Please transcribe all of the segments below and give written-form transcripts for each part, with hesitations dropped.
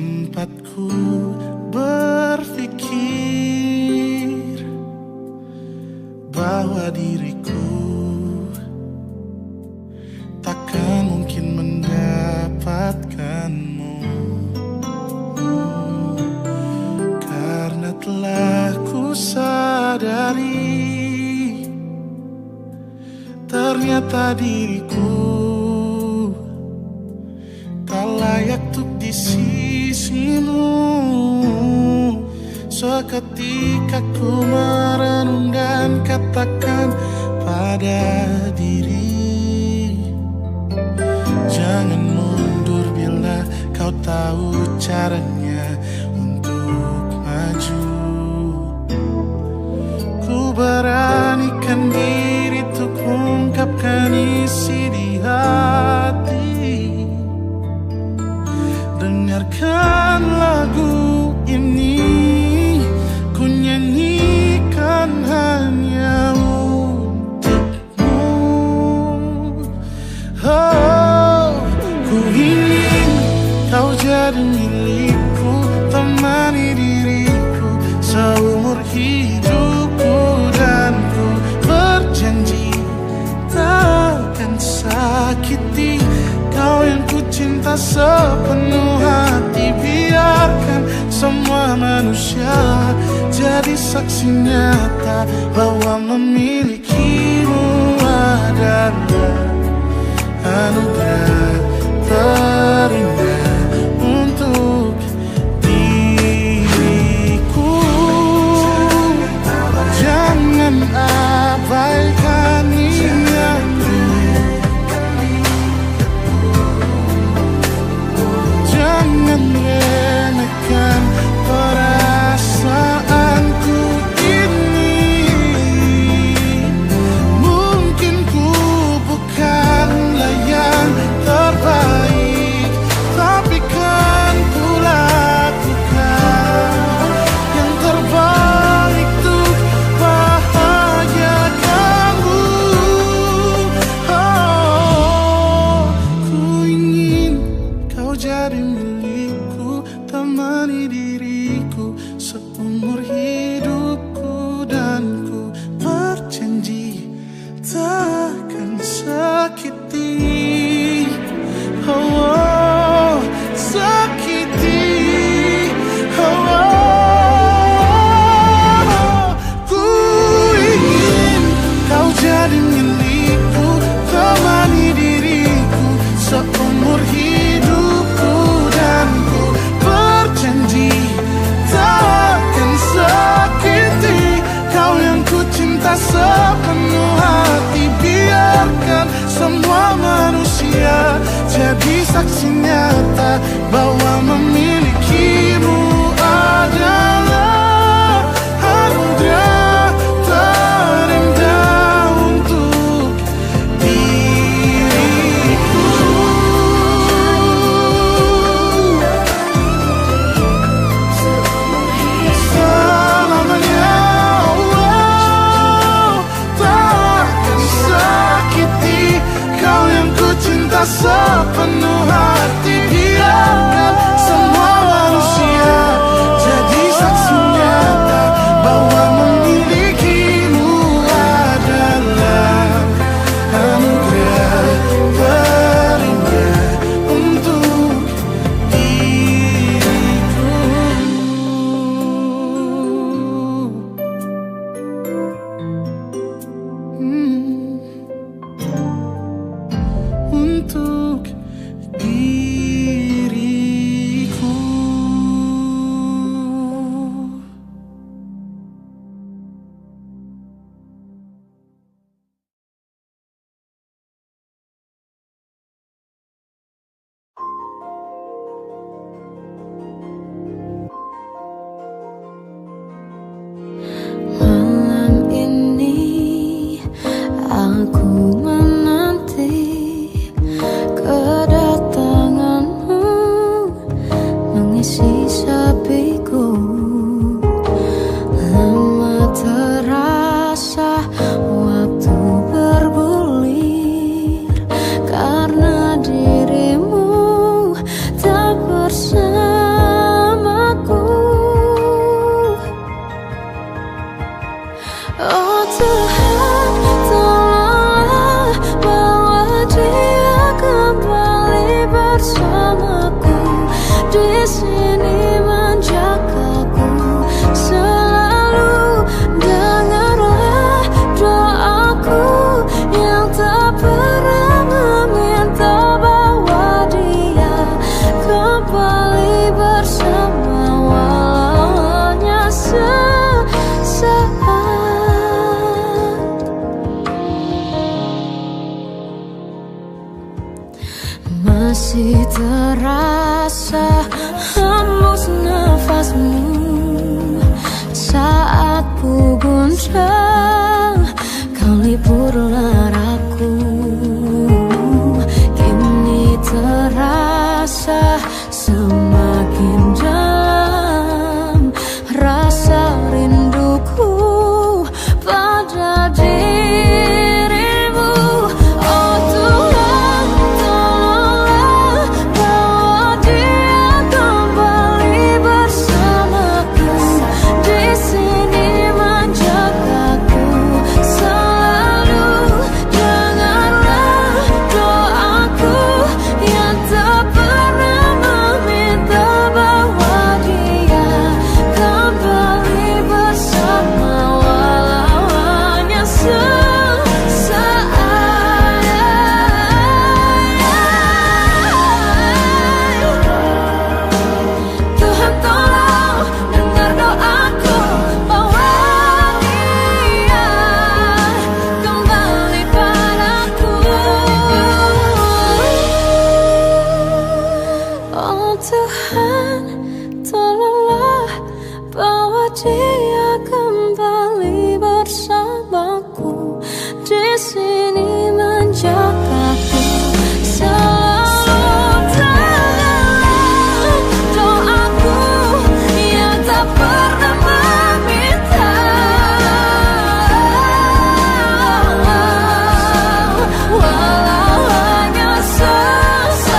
Sempatku berpikir bahwa diriku takkan mungkin mendapatkanmu, karena telah ku sadari ternyata diriku tak layak untuk di sisimu. Seketika ku merenung dan katakan pada diri, jangan mundur bila kau tahu caranya untuk maju. Ku beranikan diri untuk ungkapkan isi di hati. Dengarkan lagu ini, ku nyanyikan hanya untukmu. Oh, ku ingin kau jadi milikku, temani diriku seumur hidupku, dan ku berjanji takkan sakiti kau yang ku cinta sepenuh hati. Biarkan semua manusia jadi saksi nyata bahwa memilikimu adalah anugerah terindah untuk diriku. Jangan abaikan ingatku, jangan remehkan perasaanku ini. Mungkin ku bukanlah yang terbaik, tapi kan ku lakukan yang terbaik untuk bahagiakanmu. Oh, ku ingin kau jadi milikku, temani diriku seumur hidupku, dan ku berjanji takkan sakiti, oh, sakiti, oh. Ku ingin kau jadi milikku, temani diriku seumur hidupku, dan ku berjanji takkan sakiti kau yang ku cinta sepenuh hati. Biarkan semua manusia jadi saksi nyata bahwa memilikimu adalah anugerah terindah untuk diriku. Selamanya, oh, takkan sakiti kau yang ku cinta sepenuh hati. Biarkan semua manusia jadi saksi nyata bahwa memilikimu adalah anugerah terindah untuk diriku. Untuk diriku. Malam ini aku menanti kedatanganmu, mengisi sepiku. Lama terasa waktu bergulir, karena dirimu tak bersama. sini menjagaku selalu. Dengarlah doaku yang tak pernah meminta bawa dia kembali bersama, walau hanya sesaat. Masih terasa hembus nafasmu saat ku guncang, kau lipurlah aku. Kini terasa semakin dalam rasa rinduku pada dirimu. Oh Tuhan, tolonglah bawa dia kembali bersamaku, di sini menjagaku selalu. Dengarlah doaku yang tak pernah meminta bawa dia kembali bersama, walau hanya sesaat. Tuhan tolong dengar doaku, bawa dia kembali padaku. Oh Tuhan, tolonglah bawa dia kembali bersamaku, di sini menjagaku selalu. Dengarlah doaku yang tak pernah meminta, walau hanya sesaat.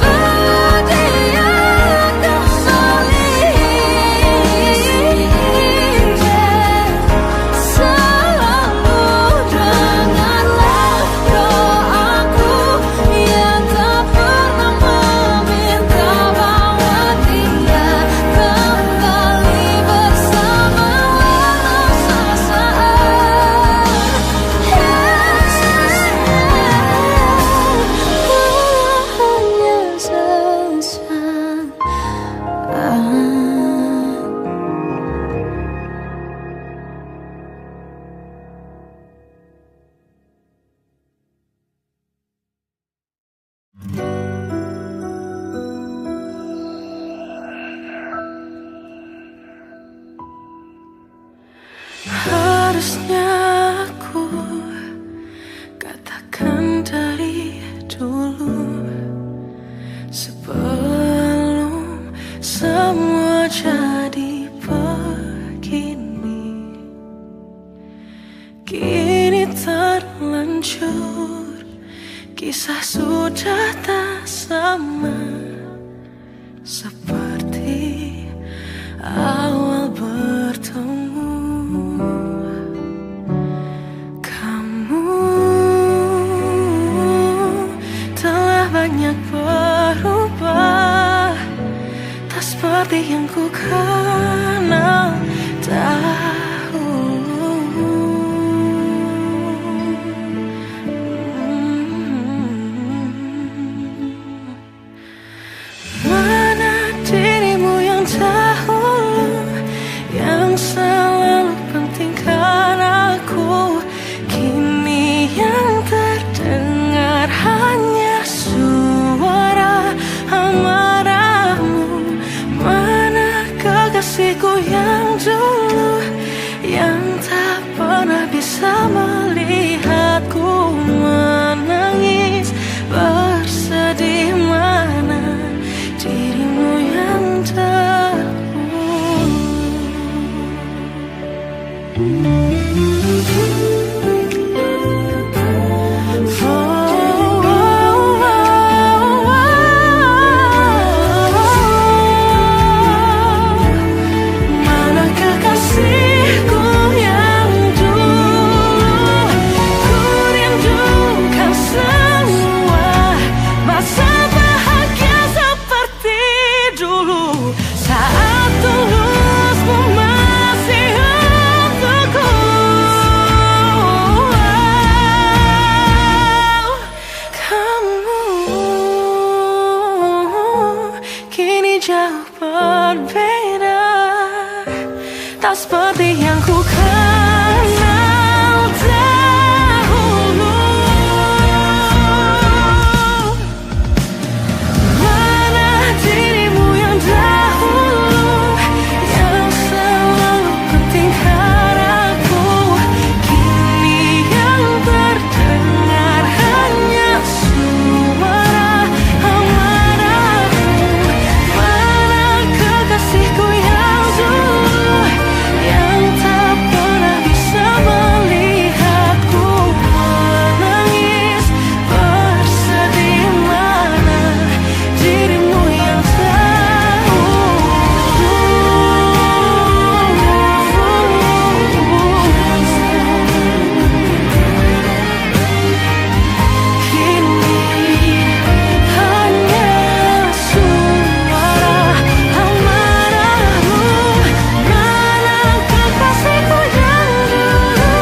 Bawa dia kembali selalu. Dengarlah doaku yang tak pernah meminta bawa dia kembali bersama, walau sesaat. Hanya sesaat. Harusnya aku katakan dari dulu, sebelum semua jadi begini. Kini terlanjur, kisah sudah tak sama seperti awal bertemu. Kamu telah banyak berubah, tak seperti yang ku kenal dahulu. Mana dirimu yang dahulu, yang selalu pentingkan aku. Kini yang terdengar hanya suara amarahmu. Mana kekasihku yang dulu, jauh berbeda, tak seperti yang ku kenal dahulu. Mana dirimu yang dahulu, yang selalu penting harapku, kini yang terdengar hanya suara amarahmu. Mana kekasihku yang dulu, yang tak pernah bisa melihatku menangis bersedih. Mana dirimu yang tahu, kini hanya suara amarahmu. Mana kekasihku yang dulu,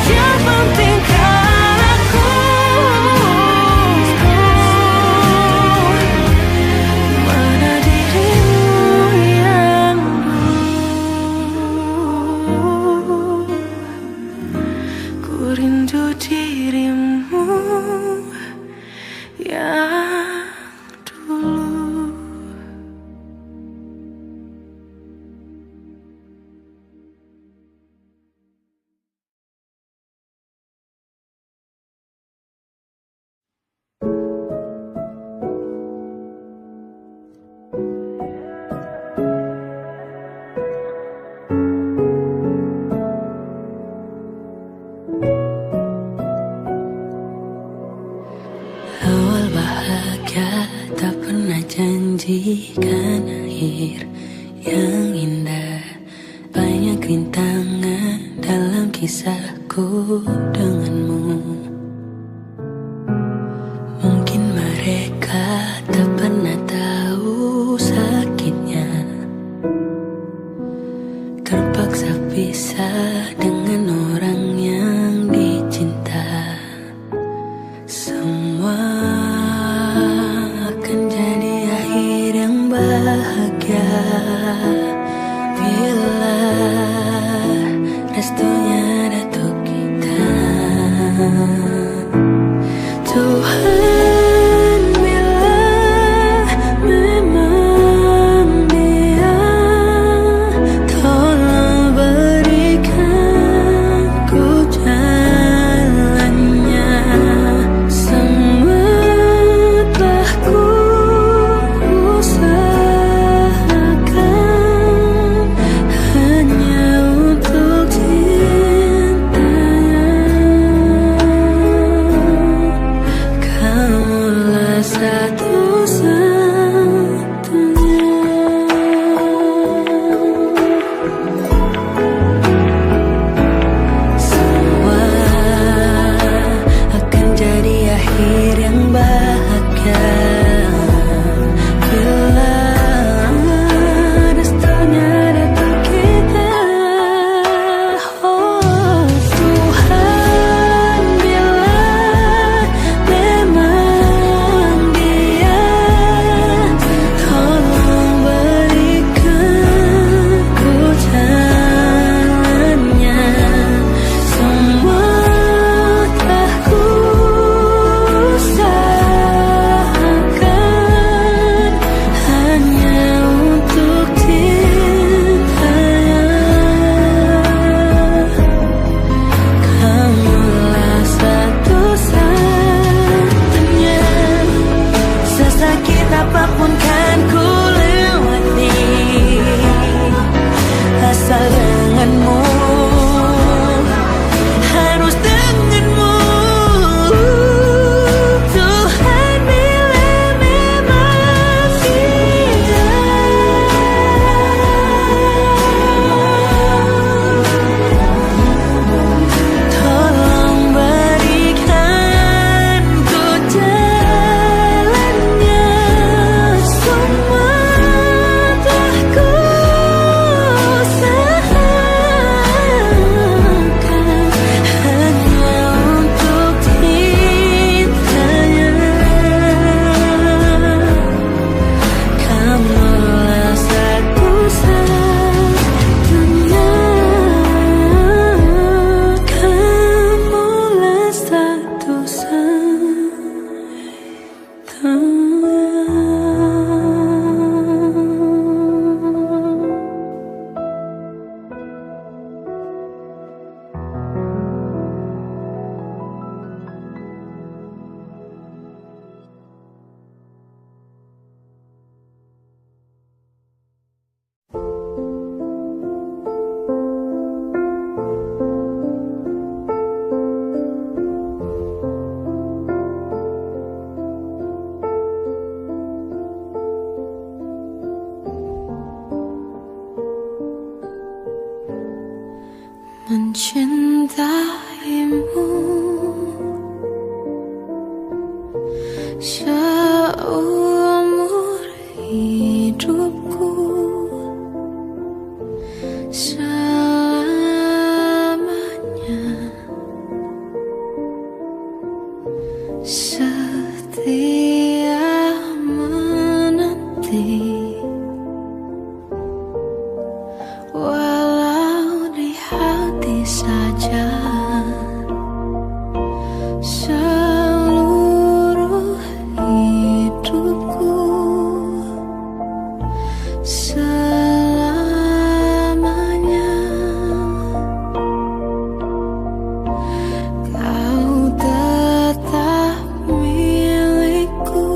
yang penting kan aku. Mana dirimu yang dulu, ku rindu dirimu yang dulu. Awal bahagia tak pernah janjikan akhir yang indah. Banyak rintangan dalam kisahku denganmu. Mungkin mereka tak pernah tahu sakitnya terpaksa pisah dengan orang yang dicinta. Semua akan jadi akhir yang bahagia bila restunya datuk kita. Tuhan, bila memang dia, tolong berikan ku jalannya. Semua telah ku usahakan hanya untuk cintanya. Kaulah satu-satunya. Semua akan jadi akhir yang bahagia bila restunya datang kita. Oh Tuhan, bila memang dia, tolong berikan ku jalannya. Semua telah ku usahakan mencintaimu seumur hidupku, selamanya setia menanti. Walau di hati saja seluruh hidupku, selamanya kau tetap milikku.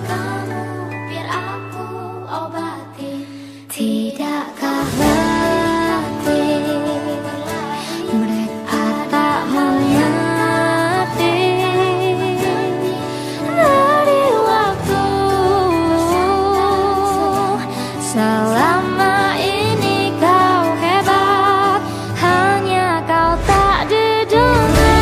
kamu, biar aku obati. Tidakkah letih mereka tak mengerti dari waktu. Selama ini kau hebat, hanya kau tak didengar.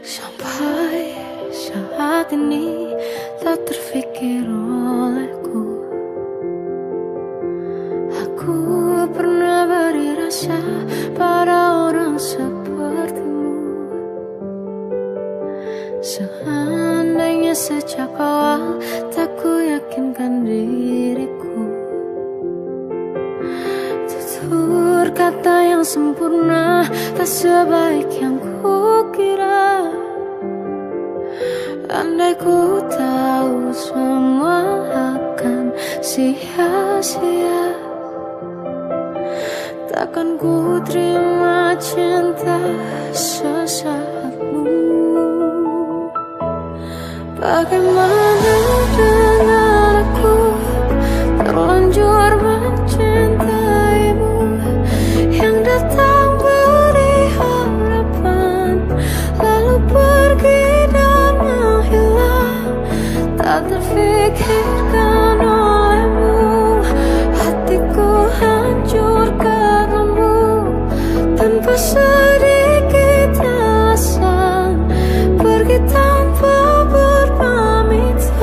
Sampai saat ini tak terfikir olehku. Aku pernah beri rasa pada orang sepertimu. Seandainya sejak awal tak ku yakinkan diriku. Tutur kata yang sempurna tak sebaik yang ku kira. Andai ku tahu semua akan sia-sia, takkan ku terima cinta sesaatmu. Bagaimana dengan aku terlanjur mencintaimu, yang datang beri harapan lalu pergi dan menghilang. Tak terfikirkan olehmu, hatiku hancur karenamu. Tanpa sedikit alasan pergi tanpa berpamitan.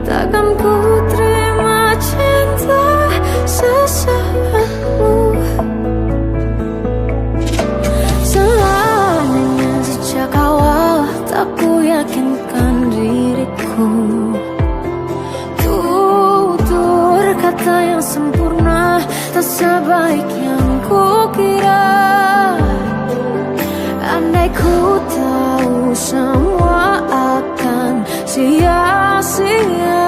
Takkan ku terima cinta sesaatmu. Selamanya sejak awal tak ku yakinkan diriku. Tutur kata yang sempurna tak sebaik yang ku kira. Andai ku tahu semua akan sia-sia,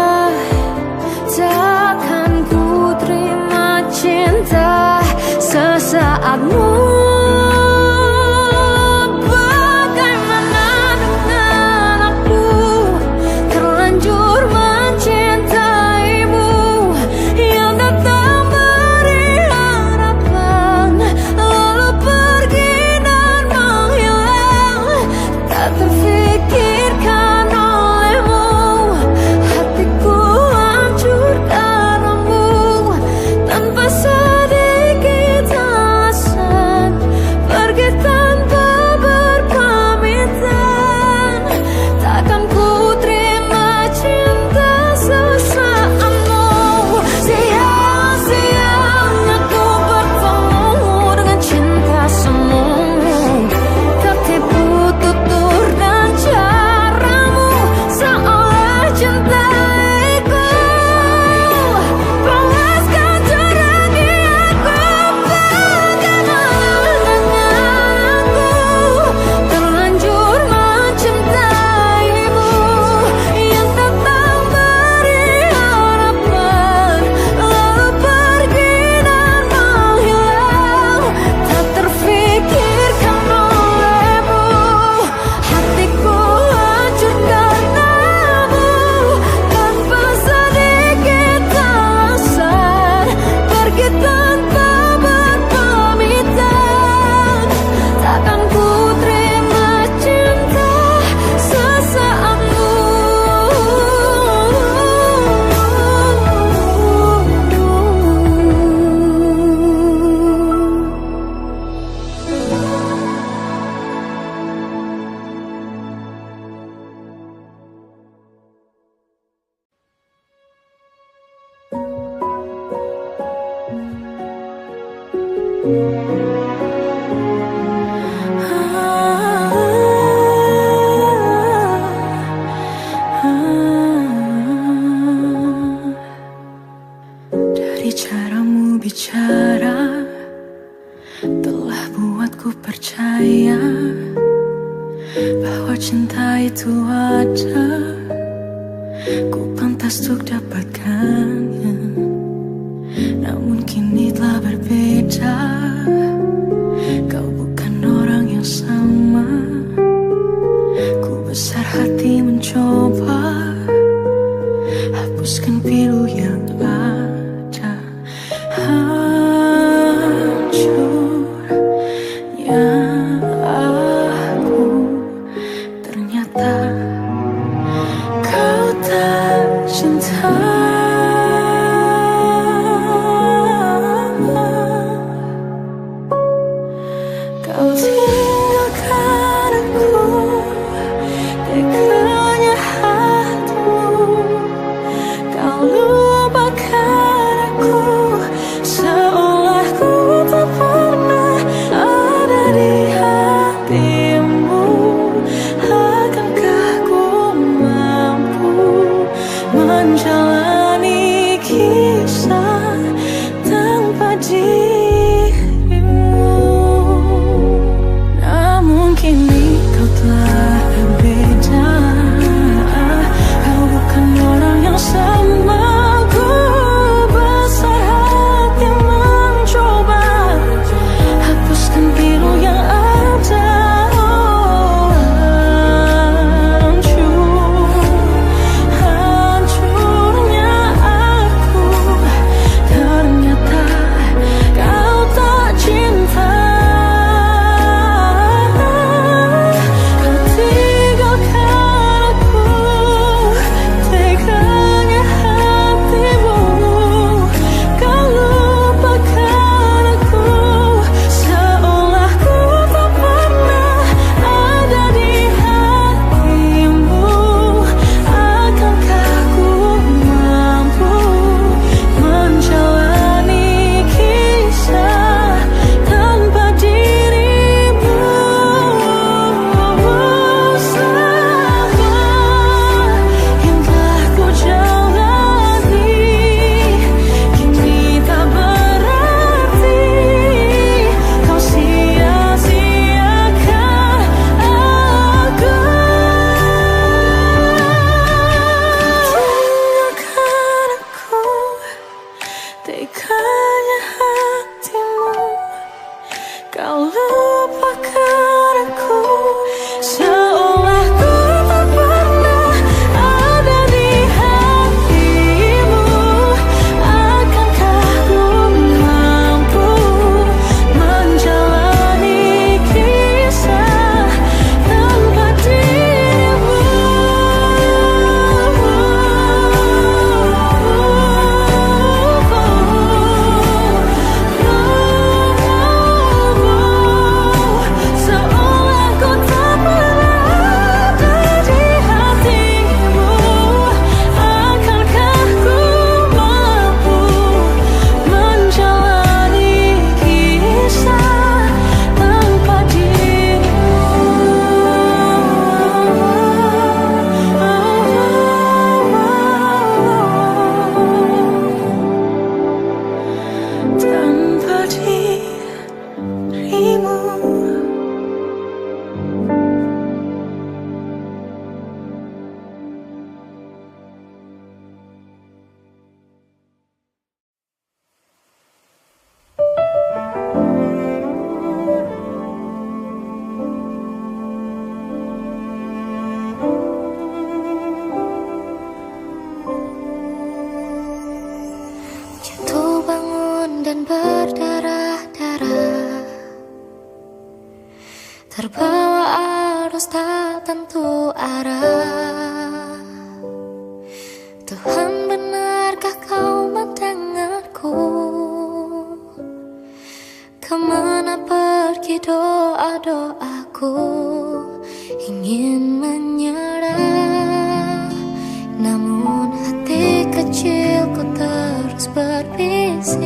takkan ku terima cinta sesaatmu. Dari caramu bicara telah buatku percaya bahwa cinta itu ada, ku pantas untuk dapatkannya. Namun kini telah berbeda, kau bukan orang yang sama. Ku besar hati mencoba hapuskan pilu yang ada. Hancurnya aku, ternyata kau tak cinta. Kau tinggalkan aku, teganya hatimu. Kau lupakan aku, seolah ku tak pernah ada di hatimu. Akankah ku mampu menjalani kisah tanpa dirimu? Namun kini kau telah berbeda, kau bukan orang yang sama. Ku besar hati mencoba hapuskan pilu yang ada. Hancurnya aku, ternyata kau tak cinta. Kau tinggalkan aku, teganya hatimu. Kau lupakan aku, seolah ku tak pernah ada di hatimu. Akankah ku mampu menjalani kisah tanpa dirimu? Semua yang telah ku jalani kini tak berarti. Kau sia-siakan aku. Tinggalkan aku, teganya hatimu. Kau lupakan aku, seolah ku tak pernah ada di hatimu. Akankah ku mampu menjalani kisah tanpa dirimu? Seolah ku tak pernah ada di hatimu. Akankah ku mampu menjalani kisah tanpa dirimu? Tanpa dirimu. Jatuh bangun dan berdarah-darah, terbawa arus tak tentu arah. Tuhan, benarkah kau mendengarku? Kemana pergi doa-doaku? Ingin menyerah, namun hati kecilku terus berbisik.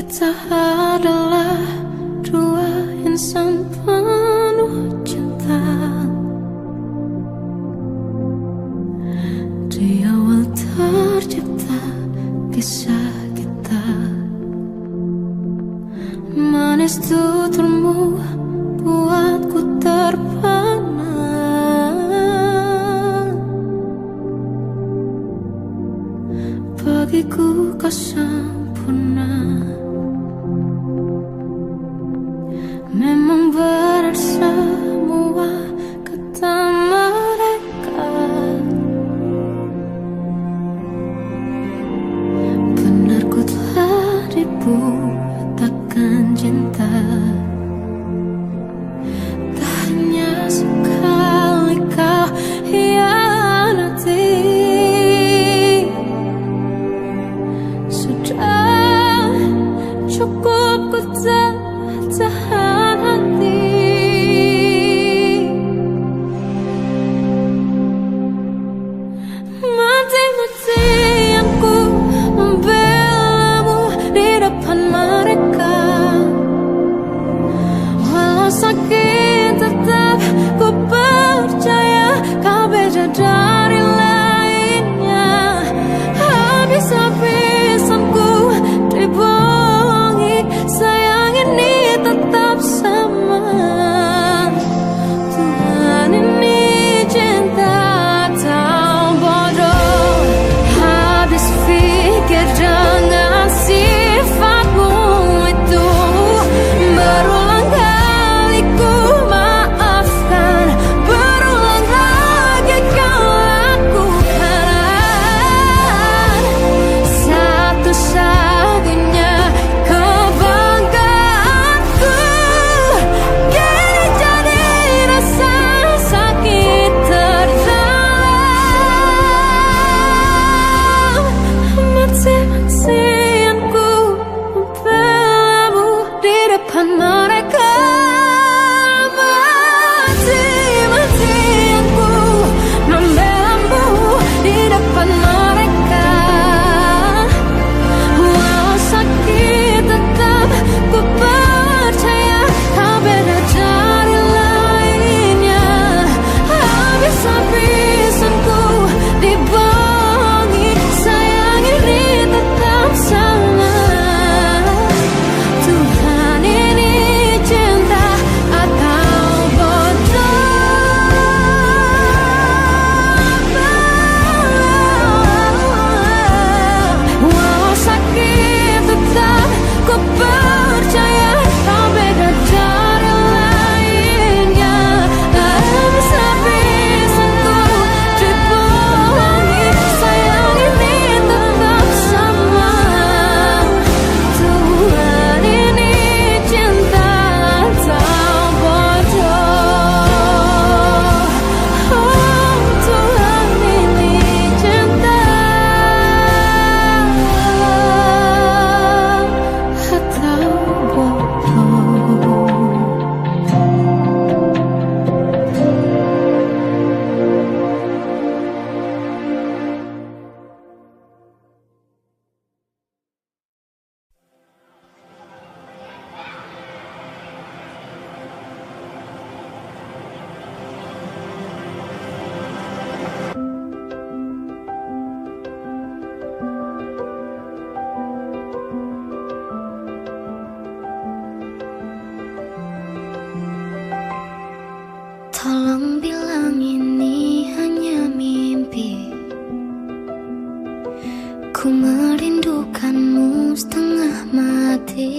Kita adalah dua insan penuh cinta. Di awal tercipta kisah kita, manis tuturmu buatku terpana. Bagiku kau sempurna. Memang benar semua kata mereka, benar ku telah dibutakan cinta. Tak hanya sekali kau hianati, sudah cukup ku tahan hati. Mati-matian ku membelamu di depan mereka. Walau sakit tetap ku percaya kau beda dari lainnya. Habis-habisan ku dibohongi, sayang ini tetap sama. Tuhan ini cinta atau bodoh. Habis pikir dengan sifatmu itu, berulang kali ku maafkan, berulang lagi kau lakukan. Satu-satunya kebanggaanku kini jadi rasa sakit terdalam. Mati-matian ku membelamu di depan mereka. Mati-matian ku membelamu di depan mereka. Walau sakit tetap ku percaya kau beda dari lainnya. Habis-habisan ku dibohongi, sayang ini tetap sama. Tuhan ini cinta atau bodoh. Walau sakit tetap ku percaya kau beda dari lainnya. Habis-habisan ku dibohongi, sayang ini tetap sama. Tuhan ini cinta atau bodoh. Oh, Tuhan ini cinta atau bodoh. Tolong bilang ini hanya mimpi. Ku merindukanmu setengah mati.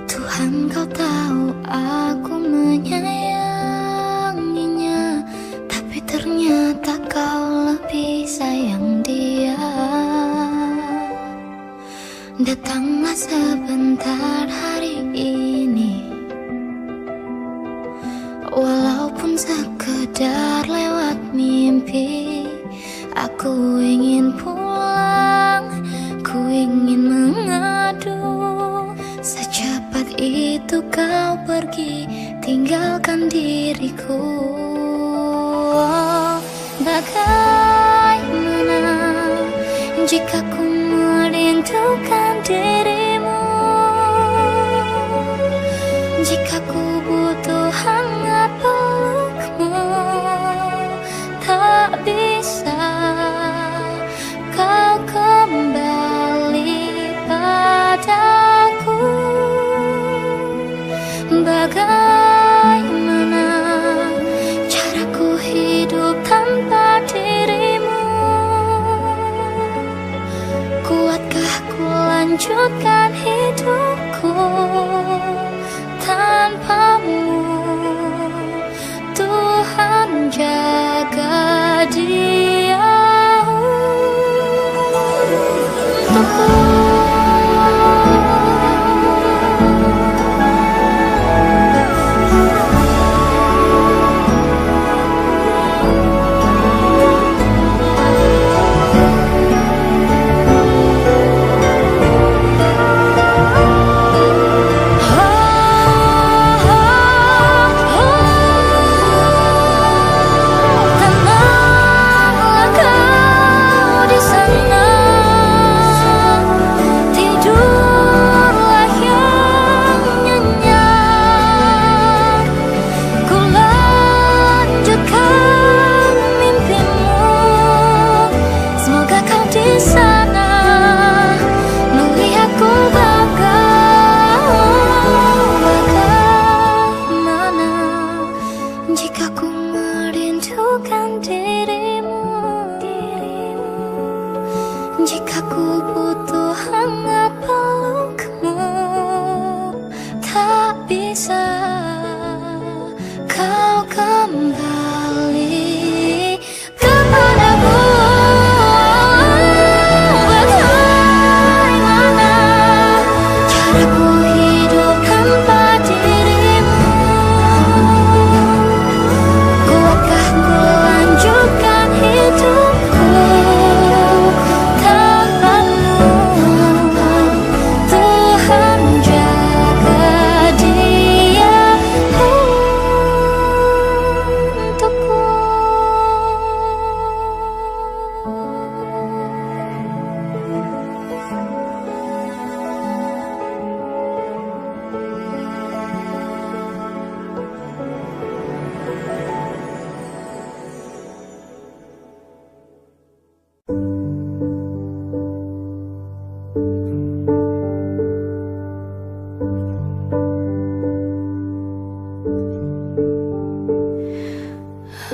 Tuhan, kau tahu aku menyayanginya, tapi ternyata kau lebih sayang dia. Datanglah sebentar hari ini, walaupun sekedar lewat mimpi. Aku ingin pulang, ku ingin mengadu. Secepat itu kau pergi, tinggalkan diriku. Bagaimana jika ku merindu merindukan dirimu. Jika ku butuh hangat pelukmu, tak bisa kau kembali padaku. Bagaimana caraku hidup tanpa dirimu? Kuatkah ku lanjutkan hidupku tanpamu? Tuhan jaga dia untukku. Jika ku merindukan dirimu, jika ku butuh hangat pelukmu, tak bisa kau kembali kepadaku. Bagaimana caraku hidup tanpa dirimu? Kuatkah ku lanjutkan hidupku tanpamu? Tuhan jaga dia untukku.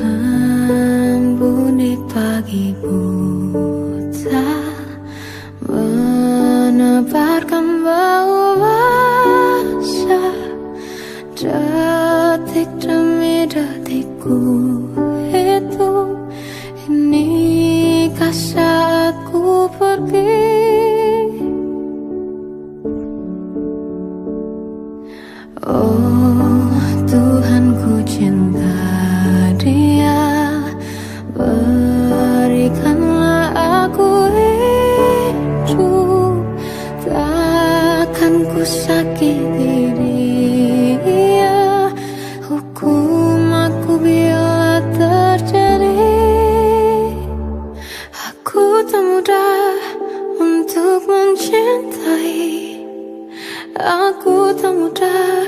Ampuni pagi buta, menebarkan bau basah. Detik demi detikku hidup, inikah saatku pergi? Oh Tuhan, ku cinta dia, berikanlah aku hidup. Takkan ku sakiti dia, hukum aku bila terjadi. Aku tak mudah untuk mencintai, aku tak mudah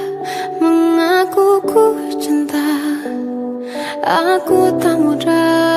mengaku ku cinta, aku tak mudah